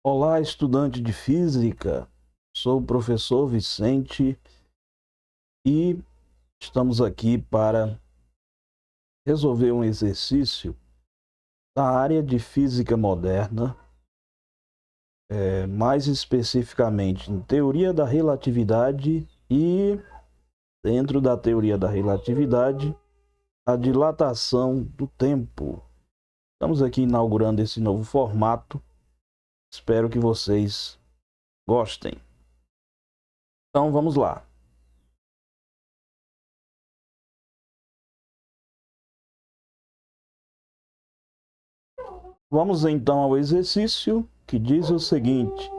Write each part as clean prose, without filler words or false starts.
Olá, estudante de física. Sou o professor Vicente e estamos aqui para resolver um exercício da área de física moderna, mais especificamente em teoria da relatividade e, dentro da teoria da relatividade, a dilatação do tempo. Estamos aqui inaugurando esse novo formato. Espero que vocês gostem. Então, vamos lá. Vamos então ao exercício que diz o seguinte: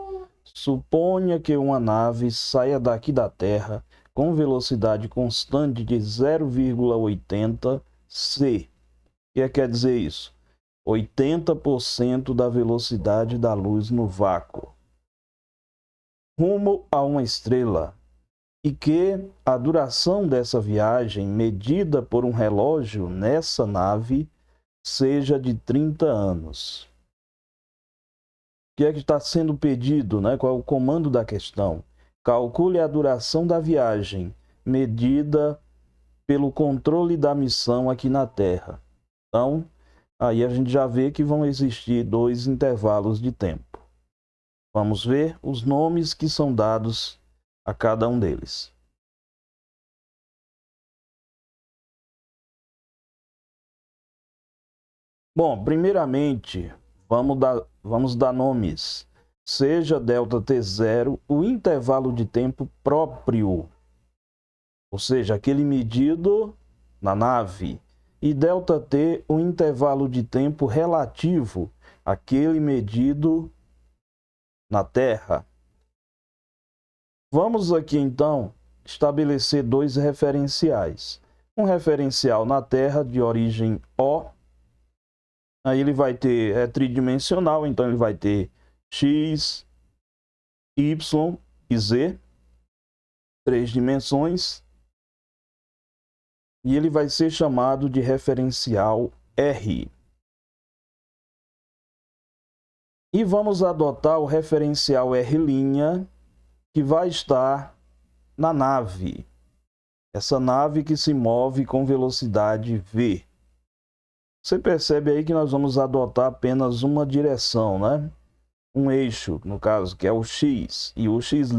suponha que uma nave saia daqui da Terra com velocidade constante de 0,80 c. O que quer dizer isso? 80% da velocidade da luz no vácuo, rumo a uma estrela, e que a duração dessa viagem, medida por um relógio nessa nave, seja de 30 anos. O que é que está sendo pedido, né? Qual é o comando da questão? Calcule a duração da viagem, medida pelo controle da missão aqui na Terra. Então, aí a gente já vê que vão existir dois intervalos de tempo. Vamos ver os nomes que são dados a cada um deles. Bom, primeiramente, vamos dar nomes. Seja ΔT0 o intervalo de tempo próprio, ou seja, aquele medido na nave, e ΔT o intervalo de tempo relativo, aquele medido na Terra. Vamos aqui então estabelecer dois referenciais. Um referencial na Terra de origem O, aí ele vai ter, é tridimensional, então ele vai ter X, Y e Z, três dimensões, e ele vai ser chamado de referencial R. E vamos adotar o referencial R', que vai estar na nave. Essa nave que se move com velocidade V. Você percebe aí que nós vamos adotar apenas uma direção, né? Um eixo, no caso, que é o X e o X'.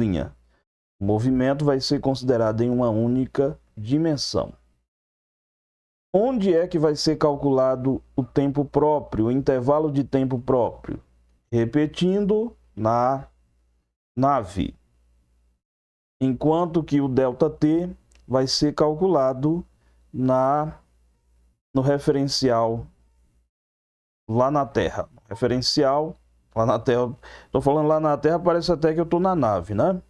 O movimento vai ser considerado em uma única dimensão. Onde é que vai ser calculado o tempo próprio, o intervalo de tempo próprio? Repetindo, na nave. Enquanto que o ΔT vai ser calculado no referencial lá na Terra. Referencial lá na Terra. Estou falando lá na Terra, parece até que eu estou na nave, né?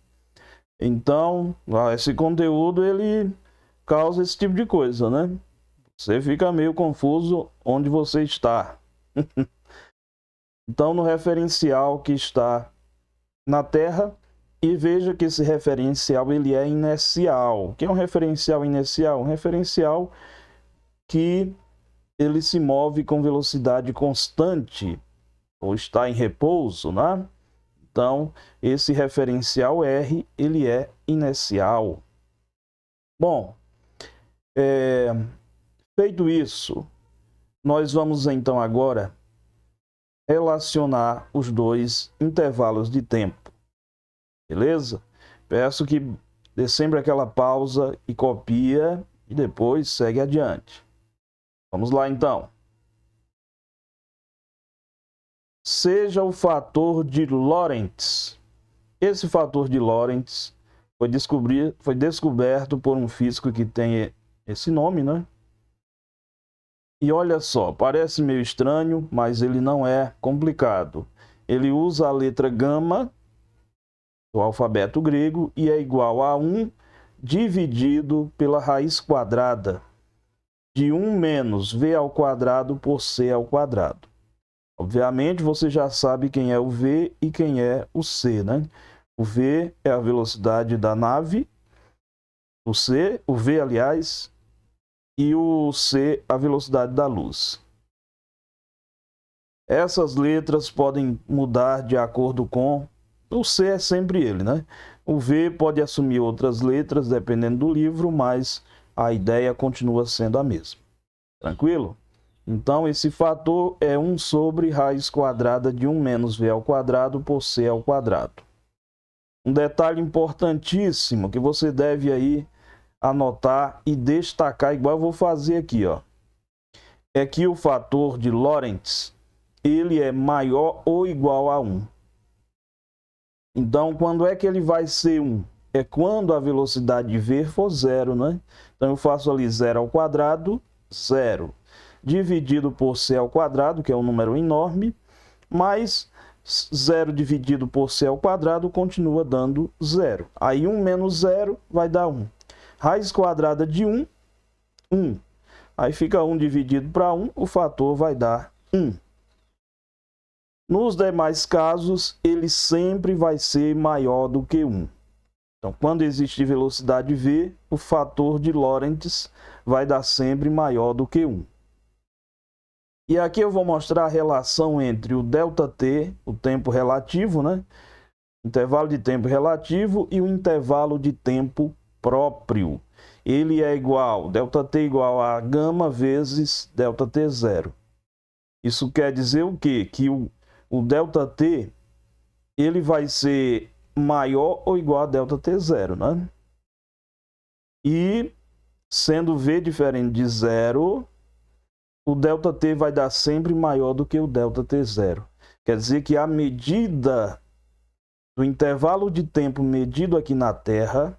Então, esse conteúdo ele causa esse tipo de coisa, né? Você fica meio confuso onde você está. Então, no referencial que está na Terra, e veja que esse referencial ele é inercial. O que é um referencial inercial? Um referencial que ele se move com velocidade constante, ou está em repouso, né? Então, esse referencial R, ele é inercial. Bom, feito isso, nós vamos então agora relacionar os dois intervalos de tempo. Beleza? Peço que dê sempre aquela pausa e copia e depois segue adiante. Vamos lá então. Seja o fator de Lorentz. Esse fator de Lorentz foi descoberto por um físico que tem esse nome, né? E olha só, parece meio estranho, mas ele não é complicado. Ele usa a letra gama do alfabeto grego e é igual a 1 dividido pela raiz quadrada de 1 menos v ao quadrado por c ao quadrado. Obviamente, você já sabe quem é o v e quem é o c, né? O v é a velocidade da nave, o v, aliás, e o c a velocidade da luz. Essas letras podem mudar de acordo com... O C é sempre ele, né? O V pode assumir outras letras, dependendo do livro, mas a ideia continua sendo a mesma. Tranquilo? Então, esse fator é 1 sobre raiz quadrada de 1 menos V ao quadrado por C ao quadrado. Um detalhe importantíssimo que você deve aí anotar e destacar, igual eu vou fazer aqui, ó, é que o fator de Lorentz, ele é maior ou igual a 1. Então, quando é que ele vai ser 1? É quando a velocidade de V for 0, né? Então, eu faço ali 0 ao quadrado, 0. Dividido por C ao quadrado, que é um número enorme, mais 0 dividido por C ao quadrado continua dando 0. Aí 1 menos 0 vai dar 1. Raiz quadrada de 1, 1. Aí fica 1 dividido para 1, o fator vai dar 1. Nos demais casos, ele sempre vai ser maior do que 1. Então, quando existe velocidade V, o fator de Lorentz vai dar sempre maior do que 1. E aqui eu vou mostrar a relação entre o ΔT, o tempo relativo, né? Intervalo de tempo relativo, e o intervalo de tempo próprio. Ele é igual, ΔT igual a gama vezes ΔT0. Isso quer dizer o quê? Que o ΔT, ele vai ser maior ou igual a ΔT0, né? E, sendo V diferente de 0, o ΔT vai dar sempre maior do que o ΔT0. Quer dizer que a medida do intervalo de tempo medido aqui na Terra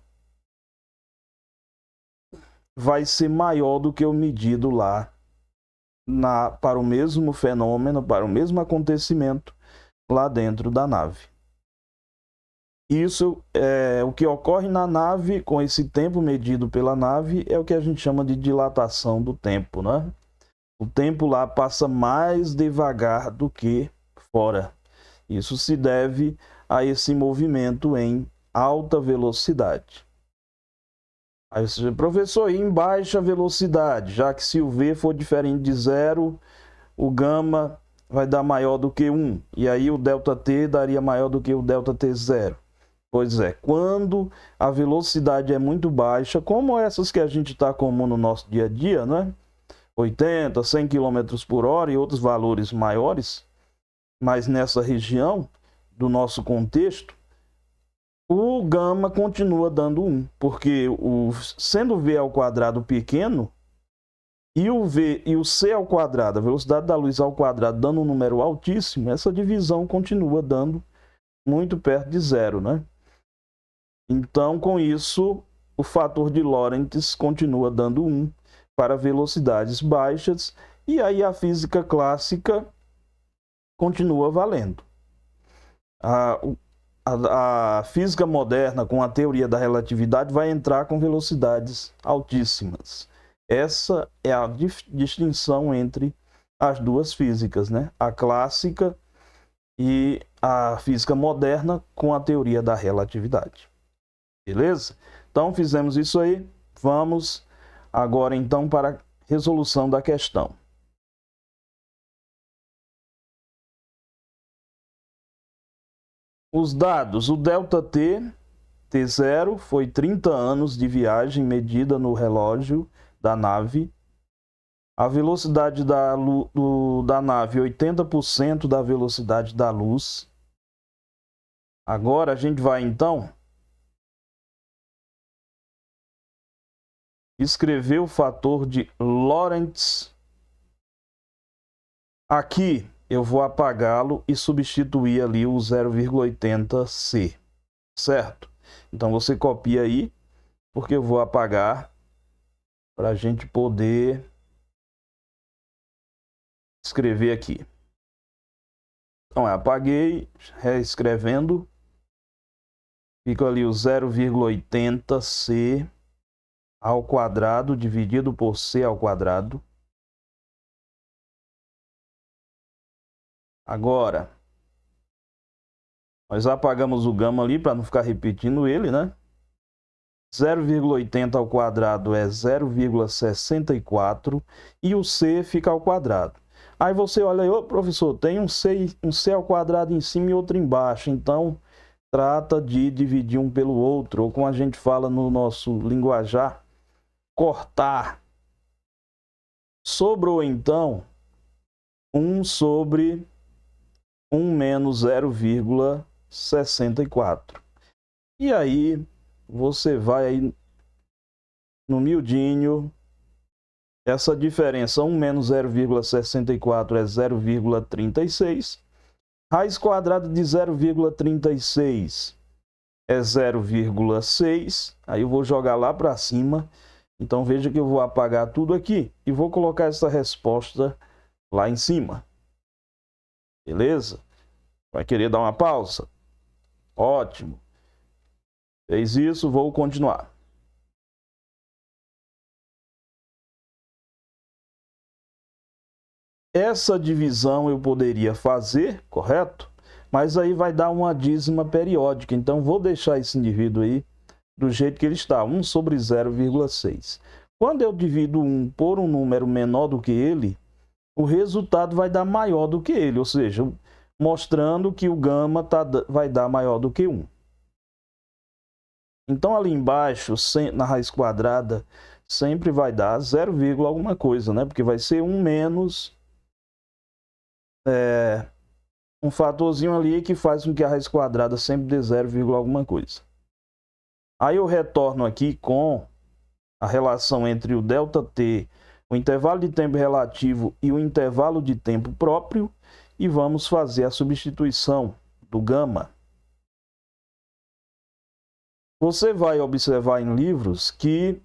vai ser maior do que o medido lá para o mesmo fenômeno, para o mesmo acontecimento lá dentro da nave. Isso é o que ocorre na nave, com esse tempo medido pela nave, é o que a gente chama de dilatação do tempo, né? O tempo lá passa mais devagar do que fora. Isso se deve a esse movimento em alta velocidade. Aí você diz, professor, em baixa velocidade, já que se o V for diferente de 0, o gama vai dar maior do que 1. E aí o ΔT daria maior do que o ΔT0. Pois é, quando a velocidade é muito baixa, como essas que a gente está comum no nosso dia a dia, né? 80, 100 km por hora e outros valores maiores, mas nessa região do nosso contexto, o gama continua dando 1, porque sendo V ao quadrado pequeno, e o V e o C ao quadrado, a velocidade da luz ao quadrado, dando um número altíssimo, essa divisão continua dando muito perto de 0, né? Então, com isso, o fator de Lorentz continua dando 1 para velocidades baixas, e aí a física clássica continua valendo. A física moderna, com a teoria da relatividade, vai entrar com velocidades altíssimas. Essa é a distinção entre as duas físicas, né? A clássica e a física moderna com a teoria da relatividade. Beleza? Então, fizemos isso aí. Vamos agora, então, para a resolução da questão. Os dados, o ΔT, T0, foi 30 anos de viagem medida no relógio da nave. A velocidade da nave, 80% da velocidade da luz. Agora a gente vai, então, escrever o fator de Lorentz. Aqui eu vou apagá-lo e substituir ali o 0,80C, certo? Então você copia aí, porque eu vou apagar para a gente poder escrever aqui. Então, apaguei, reescrevendo, fica ali o 0,80C ao quadrado dividido por C ao quadrado. Agora, nós apagamos o gama ali para não ficar repetindo ele, né? 0,80 ao quadrado é 0,64 e o C fica ao quadrado. Aí você olha aí, ô professor, tem um C ao quadrado em cima e outro embaixo, então trata de dividir um pelo outro, ou como a gente fala no nosso linguajar, cortar. Sobrou então 1 sobre 1 menos 0,64. E aí você vai aí no miudinho, essa diferença 1 menos 0,64 é 0,36. Raiz quadrada de 0,36 é 0,6. Aí eu vou jogar lá para cima. Então veja que eu vou apagar tudo aqui e vou colocar essa resposta lá em cima. Beleza? Vai querer dar uma pausa? Ótimo. Fez isso, vou continuar. Essa divisão eu poderia fazer, correto? Mas aí vai dar uma dízima periódica. Então vou deixar esse indivíduo aí do jeito que ele está, 1 sobre 0,6. Quando eu divido 1 por um número menor do que ele, o resultado vai dar maior do que ele, ou seja, mostrando que o gama vai dar maior do que 1. Então ali embaixo, na raiz quadrada, sempre vai dar 0, alguma coisa, né? Porque vai ser 1 menos um fatorzinho ali que faz com que a raiz quadrada sempre dê 0, alguma coisa. Aí eu retorno aqui com a relação entre o ΔT, o intervalo de tempo relativo e o intervalo de tempo próprio, e vamos fazer a substituição do gama. Você vai observar em livros que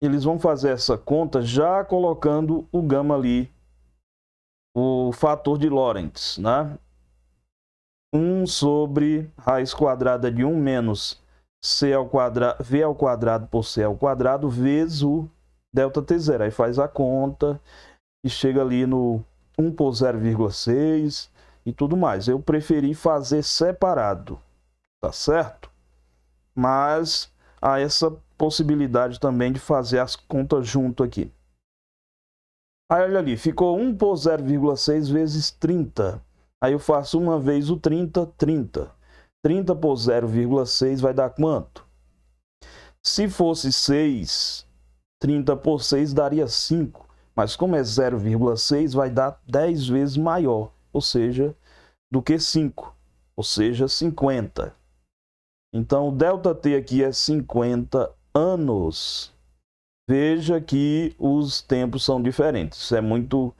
eles vão fazer essa conta já colocando o gama ali, o fator de Lorentz, né? 1 sobre raiz quadrada de 1 menos C ao quadrado, V ao quadrado por C ao quadrado vezes o ΔT0. Aí faz a conta e chega ali no 1 por 0,6 e tudo mais. Eu preferi fazer separado, tá certo? Mas há essa possibilidade também de fazer as contas junto aqui. Aí olha ali, ficou 1 por 0,6 vezes 30. Aí eu faço uma vez o 30, 30. 30 por 0,6 vai dar quanto? Se fosse 6, 30 por 6 daria 5. Mas como é 0,6, vai dar 10 vezes maior, ou seja, do que 5, ou seja, 50. Então, o ΔT aqui é 50 anos. Veja que os tempos são diferentes. Isso é muito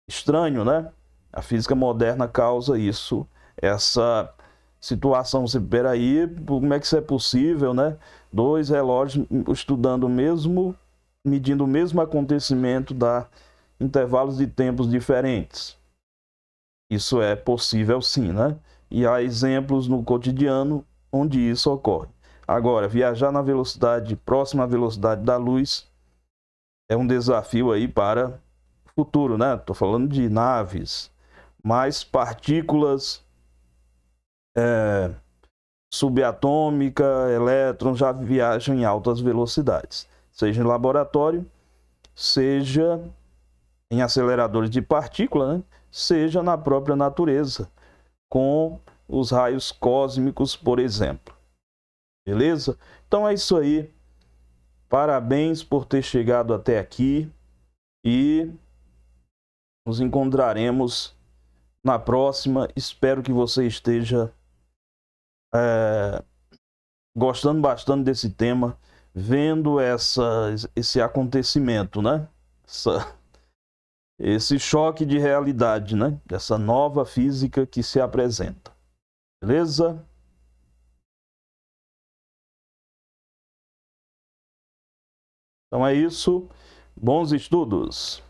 estranho, né? A física moderna causa isso, essa situação. Você, peraí, como é que isso é possível, né? Dois relógios estudando o mesmo, medindo o mesmo acontecimento, dá intervalos de tempos diferentes. Isso é possível sim, né? E há exemplos no cotidiano onde isso ocorre. Agora, viajar na velocidade próxima à velocidade da luz é um desafio aí para o futuro, né? Estou falando de naves, mas partículas subatômica, elétrons já viajam em altas velocidades, seja em laboratório, seja em aceleradores de partícula, né? Seja na própria natureza, com os raios cósmicos, por exemplo. Beleza? Então é isso aí. Parabéns por ter chegado até aqui e nos encontraremos na próxima. Espero que você esteja gostando bastante desse tema, vendo esse acontecimento, né? Esse choque de realidade, né? Dessa nova física que se apresenta. Beleza? Então é isso. Bons estudos!